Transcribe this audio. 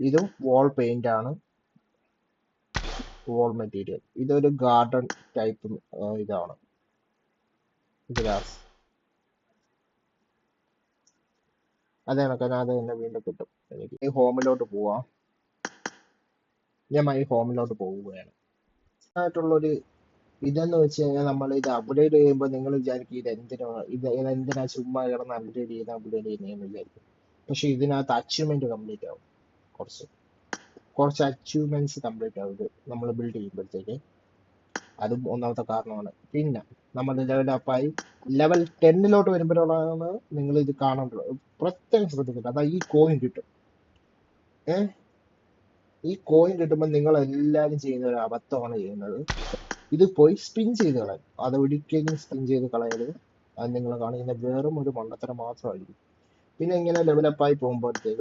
ഇതും വാൾ പെയിന്റ് ആണ്, വാൾ മെറ്റീരിയൽ. ഇതൊരു ഗാർഡൻ ടൈപ്പ് ഇതാണ് ഗ്രാസ്. അത് കണക്ക് അത് തന്നെ വീണ്ടും കിട്ടും. എനിക്ക് ഈ ഹോമിലോട്ട് പോവാം. ഞാൻ മൈ ഹോമിലോട്ട് പോവുകയാണ്. ആയിട്ടുള്ളൊരു ഇതെന്ന് വെച്ച് കഴിഞ്ഞാൽ നമ്മൾ ഇത് അപ്ഗ്രേഡ് ചെയ്യുമ്പോൾ നിങ്ങൾ വിചാരിക്കും ഇതെന്തിനാ ചുമ്മാ കിടന്ന് അപ്ഗ്രേഡ് ചെയ്യുന്നതെന്ന് വിചാരിക്കും. പക്ഷെ ഇതിനകത്ത് അച്ചീവ്മെന്റ് കംപ്ലീറ്റ് ആവും. കുറച്ച് അച്ചീവ്മെന്റ്സ് കംപ്ലീറ്റ് ആവും ഇത് നമ്മൾ ബിൽഡ് ചെയ്യുമ്പോഴത്തേക്ക്. അതും ഒന്നാമത്തെ കാരണമാണ്. പിന്നെ നമ്മൾ ലെവലപ്പായി ലെവൽ 10 വരുമ്പോഴാണ് നിങ്ങൾ ഇത് കാണേണ്ടത്. പ്രത്യേകം ശ്രദ്ധിക്കുക. അതാ ഈ കോയിൻ കിട്ടും. ഈ കോയിൻ കിട്ടുമ്പോൾ നിങ്ങൾ എല്ലാവരും ചെയ്യുന്ന ഒരു അബദ്ധമാണ് ചെയ്യുന്നത്. ഇത് പോയി സ്പിൻ ചെയ്ത് കളയും. അത് ഒരിക്കലും സ്പിൻ ചെയ്ത് കളയരുത്. അത് നിങ്ങൾ കാണിക്കുന്ന വെറും ഒരു മണ്ടത്തരം മാത്രമായിരിക്കും. പിന്നെ ഇങ്ങനെ ലെവലപ്പായി പോകുമ്പോഴത്തേക്ക്